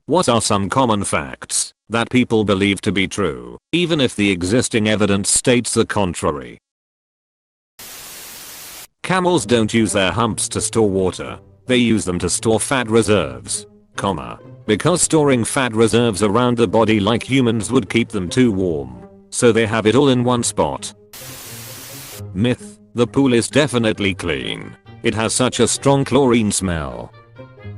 What are some common facts that people believe to be true, even if the existing evidence states the contrary? Camels don't use their humps to store water. They use them to store fat reserves, because storing fat reserves around the body like humans would keep them too warm. So they have it all in one spot. Myth: the pool is definitely clean. It has such a strong chlorine smell.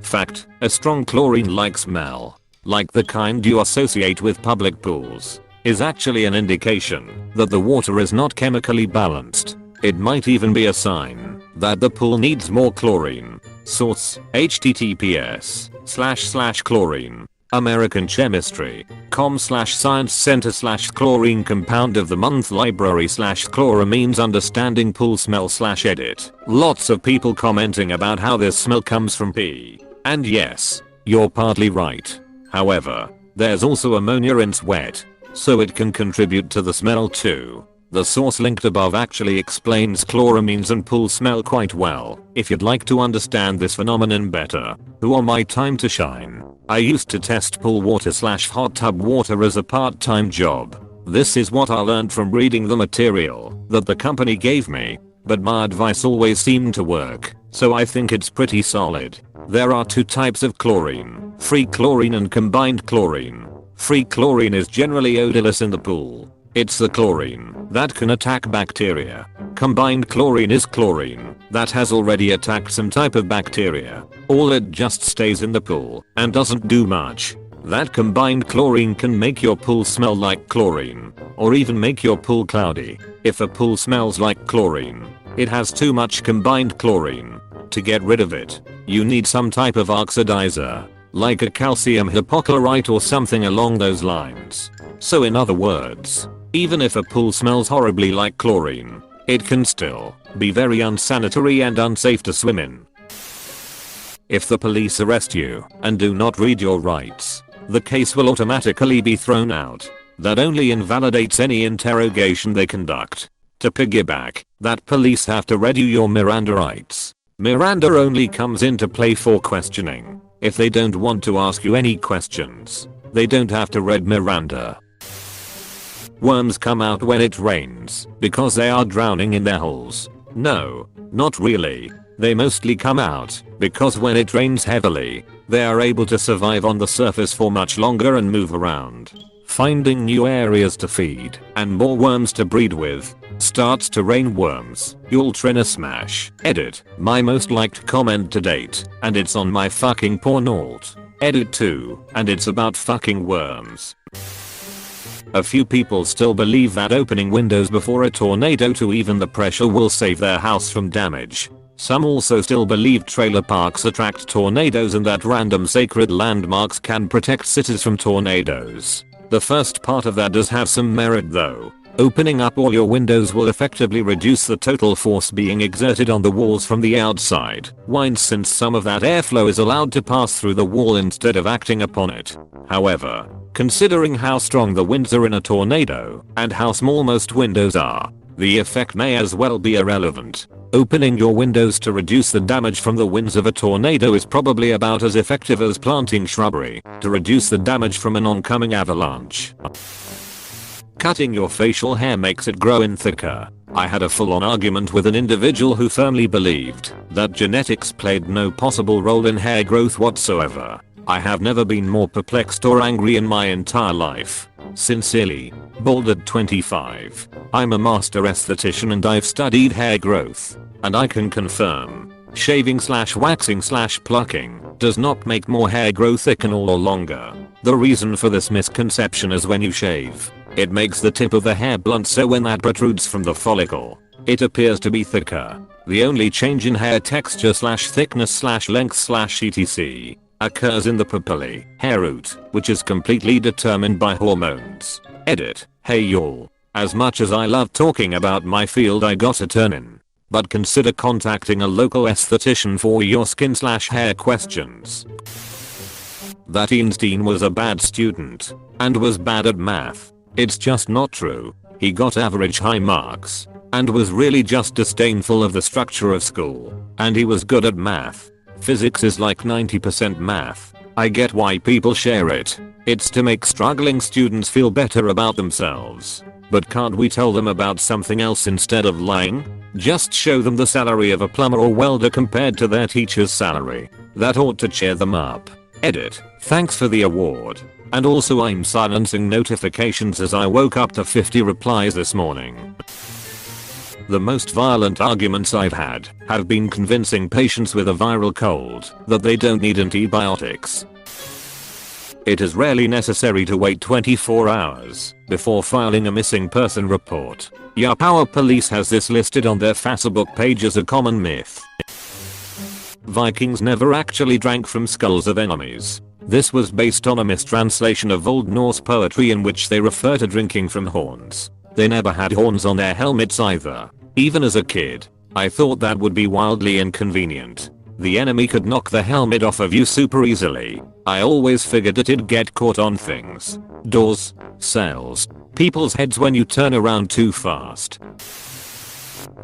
Fact: a strong chlorine-like smell, like the kind you associate with public pools, is actually an indication that the water is not chemically balanced. It might even be a sign that the pool needs more chlorine. Source: https://chlorine American Chemistry com/science center/chlorine compound of the month library/chloramines understanding pool smell/edit. Lots of people commenting about how this smell comes from pee. And yes, you're partly right. However, there's also ammonia in sweat, so it can contribute to the smell too. The source linked above actually explains chloramines and pool smell quite well. If you'd like to understand this phenomenon better, who are my time to shine. I used to test pool water/hot tub water as a part-time job. This is what I learned from reading the material that the company gave me, but my advice always seemed to work, so I think it's pretty solid. There are two types of chlorine: free chlorine and combined chlorine. Free chlorine is generally odorless in the pool. It's the chlorine that can attack bacteria. Combined chlorine is chlorine that has already attacked some type of bacteria. All it just stays in the pool and doesn't do much. That combined chlorine can make your pool smell like chlorine, or even make your pool cloudy. If a pool smells like chlorine, it has too much combined chlorine. To get rid of it, you need some type of oxidizer, like a calcium hypochlorite or something along those lines. So in other words, even if a pool smells horribly like chlorine, it can still be very unsanitary and unsafe to swim in. If the police arrest you and do not read your rights, the case will automatically be thrown out. That only invalidates any interrogation they conduct. To piggyback, that police have to read you your Miranda rights. Miranda only comes into play for questioning. If they don't want to ask you any questions, they don't have to read Miranda. Worms come out when it rains because they are drowning in their holes. No, not really. They mostly come out because when it rains heavily, they are able to survive on the surface for much longer and move around, finding new areas to feed and more worms to breed with. Starts to rain worms. You'll trin a smash. Edit. My most liked comment to date, and it's on my fucking porn alt. Edit 2, and it's about fucking worms. A few people still believe that opening windows before a tornado to even the pressure will save their house from damage. Some also still believe trailer parks attract tornadoes and that random sacred landmarks can protect cities from tornadoes. The first part of that does have some merit though. Opening up all your windows will effectively reduce the total force being exerted on the walls from the outside, since some of that airflow is allowed to pass through the wall instead of acting upon it. However, considering how strong the winds are in a tornado and how small most windows are, the effect may as well be irrelevant. Opening your windows to reduce the damage from the winds of a tornado is probably about as effective as planting shrubbery to reduce the damage from an oncoming avalanche. Cutting your facial hair makes it grow in thicker. I had a full-on argument with an individual who firmly believed that genetics played no possible role in hair growth whatsoever. I have never been more perplexed or angry in my entire life. Sincerely, bald at 25. I'm a master esthetician and I've studied hair growth, and I can confirm, shaving/waxing/plucking does not make more hair grow thicker or longer. The reason for this misconception is when you shave, it makes the tip of the hair blunt, so when that protrudes from the follicle, it appears to be thicker. The only change in hair texture/thickness/length/etc. occurs in the papillae, hair root, which is completely determined by hormones. Edit. Hey y'all. As much as I love talking about my field, I gotta turn in. But consider contacting a local esthetician for your skin/hair questions. That Einstein was a bad student and was bad at math. It's just not true. He got average high marks and was really just disdainful of the structure of school, and he was good at math. Physics is like 90% math. I get why people share it. It's to make struggling students feel better about themselves. But can't we tell them about something else instead of lying? Just show them the salary of a plumber or welder compared to their teacher's salary. That ought to cheer them up. Edit. Thanks for the award. And also I'm silencing notifications as I woke up to 50 replies this morning. The most violent arguments I've had have been convincing patients with a viral cold that they don't need antibiotics. It is rarely necessary to wait 24 hours before filing a missing person report. Yup, our police has this listed on their Facebook page as a common myth. Vikings never actually drank from skulls of enemies. This was based on a mistranslation of Old Norse poetry in which they refer to drinking from horns. They never had horns on their helmets either. Even as a kid, I thought that would be wildly inconvenient. The enemy could knock the helmet off of you super easily. I always figured it'd get caught on things. Doors, cells, people's heads when you turn around too fast.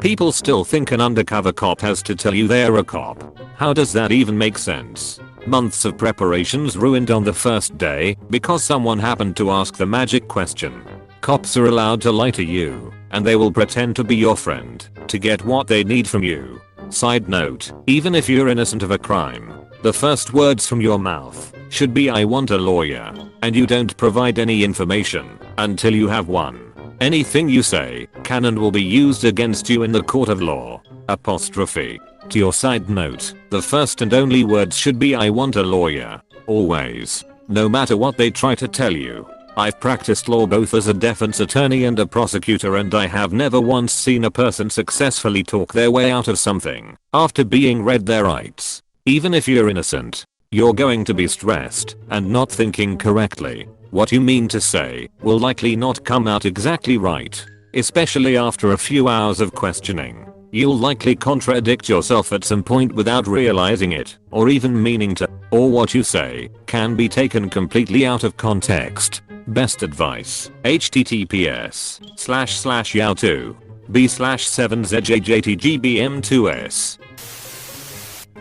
People still think an undercover cop has to tell you they're a cop. How does that even make sense? Months of preparations ruined on the first day because someone happened to ask the magic question. Cops are allowed to lie to you, and they will pretend to be your friend to get what they need from you. Side note, even if you're innocent of a crime, the first words from your mouth should be "I want a lawyer," and you don't provide any information until you have one. Anything you say can and will be used against you in the court of law. Apostrophe. To your side note, the first and only words should be "I want a lawyer." Always. No matter what they try to tell you. I've practiced law both as a defense attorney and a prosecutor, and I have never once seen a person successfully talk their way out of something after being read their rights. Even if you're innocent, you're going to be stressed and not thinking correctly. What you mean to say will likely not come out exactly right, especially after a few hours of questioning. You'll likely contradict yourself at some point without realizing it, or even meaning to, or what you say can be taken completely out of context. Best advice. https://yao2b/7zjjtgbm2s.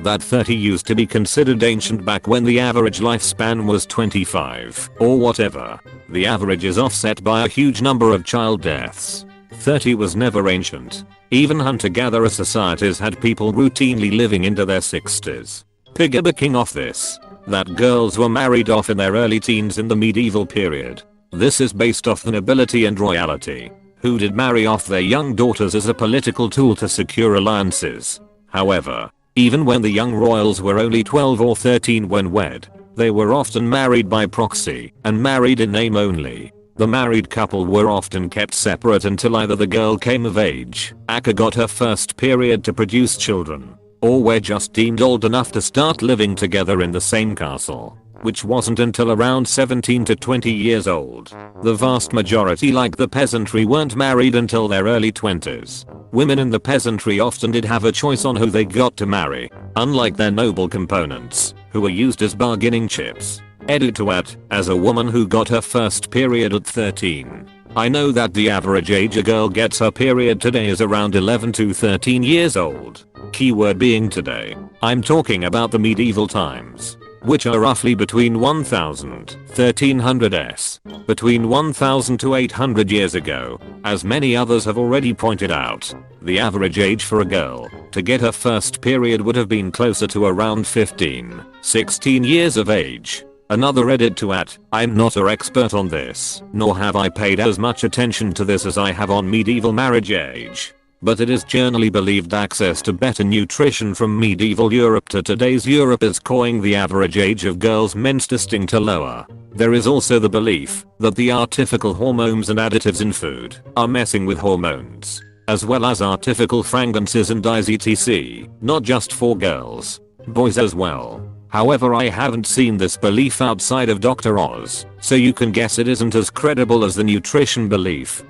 That 30 used to be considered ancient back when the average lifespan was 25 or whatever. The average is offset by a huge number of child deaths. 30 was never ancient. Even hunter-gatherer societies had people routinely living into their 60s. Piggybacking off this, that girls were married off in their early teens in the medieval period. This is based off the nobility and royalty, who did marry off their young daughters as a political tool to secure alliances. However, even when the young royals were only 12 or 13 when wed, they were often married by proxy and married in name only. The married couple were often kept separate until either the girl came of age, aka got her first period to produce children, or were just deemed old enough to start living together in the same castle, which wasn't until around 17 to 20 years old. The vast majority, like the peasantry, weren't married until their early 20s. Women in the peasantry often did have a choice on who they got to marry, unlike their noble components, who were used as bargaining chips. Edit to add, as a woman who got her first period at 13. I know that the average age a girl gets her period today is around 11 to 13 years old. Keyword being today. I'm talking about the medieval times, which are roughly between 1000, 1300s, between 1000 to 800 years ago. As many others have already pointed out, the average age for a girl to get her first period would have been closer to around 15, 16 years of age. Another edit to add, I'm not an expert on this, nor have I paid as much attention to this as I have on medieval marriage age. But it is generally believed access to better nutrition from medieval Europe to today's Europe is causing the average age of girls' menstruating to lower. There is also the belief that the artificial hormones and additives in food are messing with hormones, as well as artificial fragrances and dyes etc. Not just for girls, boys as well. However, I haven't seen this belief outside of Dr. Oz, so you can guess it isn't as credible as the nutrition belief.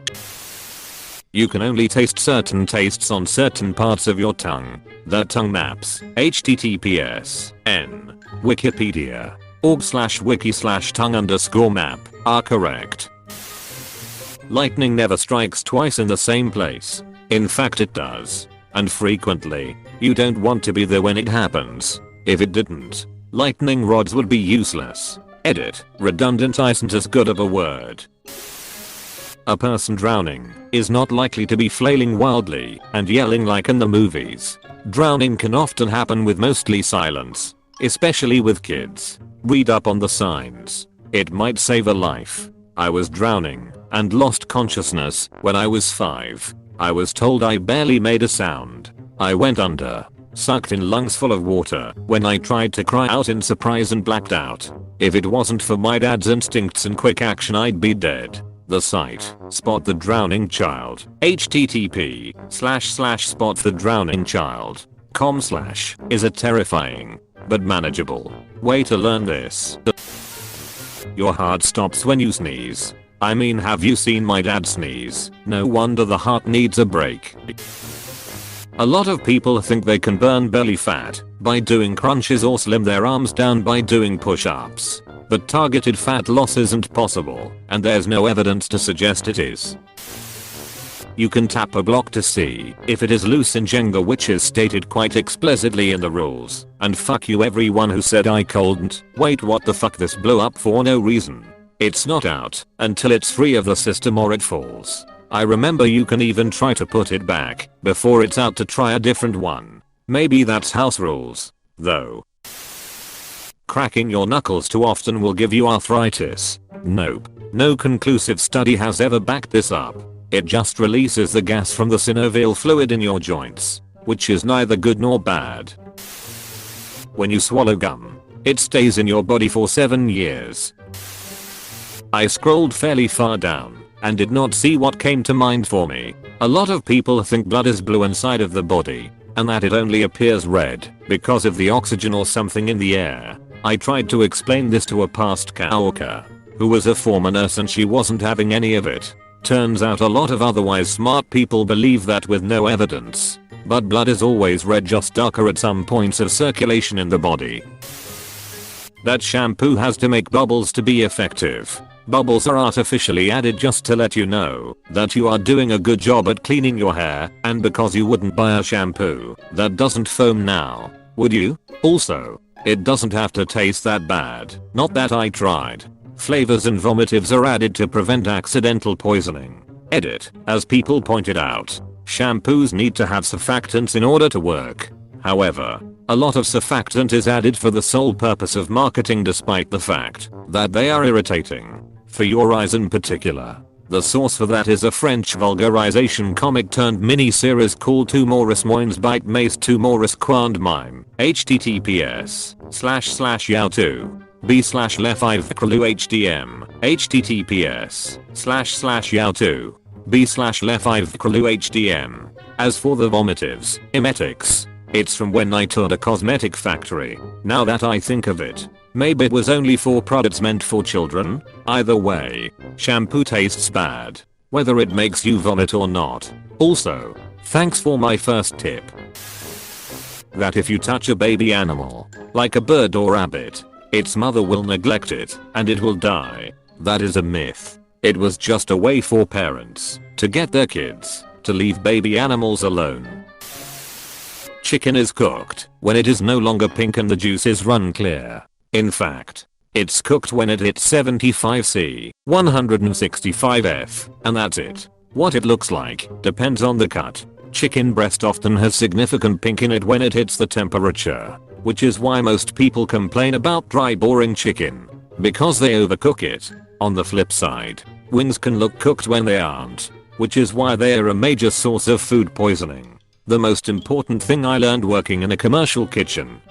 You can only taste certain tastes on certain parts of your tongue. The tongue maps. https://n. Wikipedia. org/wiki/tongue_map are correct. Lightning never strikes twice in the same place. In fact it does. And frequently, you don't want to be there when it happens. If it didn't, Lightning rods would be useless. Edit. Redundant isn't as good of a word. A person drowning is not likely to be flailing wildly and yelling like in the movies. Drowning can often happen with mostly silence, especially with kids. Read up on the signs. It might save a life. I was drowning and lost consciousness when I was 5. I was told I barely made a sound. I went under, sucked in lungs full of water when I tried to cry out in surprise and blacked out. If it wasn't for my dad's instincts and quick action, I'd be dead. The site, Spot the Drowning Child, http://spotthedrowningchild.com/ is a terrifying but manageable way to learn this. Your heart stops when you sneeze. I mean, have you seen my dad sneeze? No wonder the heart needs a break. A lot of people think they can burn belly fat by doing crunches or slim their arms down by doing push-ups. But targeted fat loss isn't possible, and there's no evidence to suggest it is. You can tap a block to see if it is loose in Jenga, which is stated quite explicitly in the rules. And fuck you everyone who said I couldn't. Wait, what the fuck? This blew up for no reason. It's not out until it's free of the system or it falls. I remember you can even try to put it back before it's out to try a different one. Maybe that's house rules, though. Cracking your knuckles too often will give you arthritis. Nope. No conclusive study has ever backed this up. It just releases the gas from the synovial fluid in your joints, which is neither good nor bad. When you swallow gum, it stays in your body for 7 years. I scrolled fairly far down and did not see what came to mind for me. A lot of people think blood is blue inside of the body, and that it only appears red because of the oxygen or something in the air. I tried to explain this to a past coworker who was a former nurse, and she wasn't having any of it. Turns out a lot of otherwise smart people believe that with no evidence. But blood is always red, just darker at some points of circulation in the body. That shampoo has to make bubbles to be effective. Bubbles are artificially added just to let you know that you are doing a good job at cleaning your hair, and because you wouldn't buy a shampoo that doesn't foam now, would you? Also, it doesn't have to taste that bad. Not that I tried. Flavors and vomitives are added to prevent accidental poisoning. Edit. As people pointed out, shampoos need to have surfactants in order to work. However, a lot of surfactant is added for the sole purpose of marketing, despite the fact that they are irritating for your eyes in particular. The source for that is a French vulgarization comic turned mini-series called Two Maurice Moins Bite Mace Two Maurice Quand Mime. https://yao2b/le5vcrlu-hdm https://yao2b/le5vcrlu-hdm. As for the vomitives, emetics, it's from when I toured a cosmetic factory. Now that I think of it, maybe it was only for products meant for children. Either way, shampoo tastes bad, whether it makes you vomit or not. Also, thanks for my first tip. That if you touch a baby animal, like a bird or rabbit, its mother will neglect it and it will die. That is a myth. It was just a way for parents to get their kids to leave baby animals alone. Chicken is cooked when it is no longer pink and the juices run clear. In fact, it's cooked when it hits 75°C, 165°F, and that's it. What it looks like depends on the cut. Chicken breast often has significant pink in it when it hits the temperature, which is why most people complain about dry, boring chicken, because they overcook it. On the flip side, wings can look cooked when they aren't, which is why they are a major source of food poisoning. The most important thing I learned working in a commercial kitchen: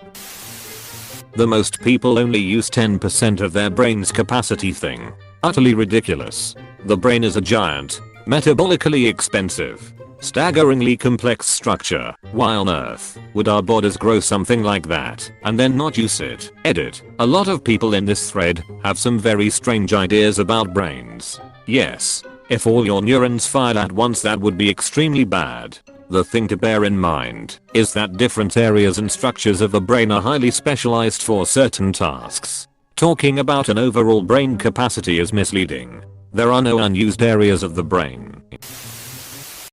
the most people only use 10% of their brain's capacity thing. Utterly ridiculous. The brain is a giant, metabolically expensive, staggeringly complex structure. Why on earth would our bodies grow something like that and then not use it? Edit. A lot of people in this thread have some very strange ideas about brains. Yes, if all your neurons fired at once, that would be extremely bad. The thing to bear in mind is that different areas and structures of the brain are highly specialized for certain tasks. Talking about an overall brain capacity is misleading. There are no unused areas of the brain.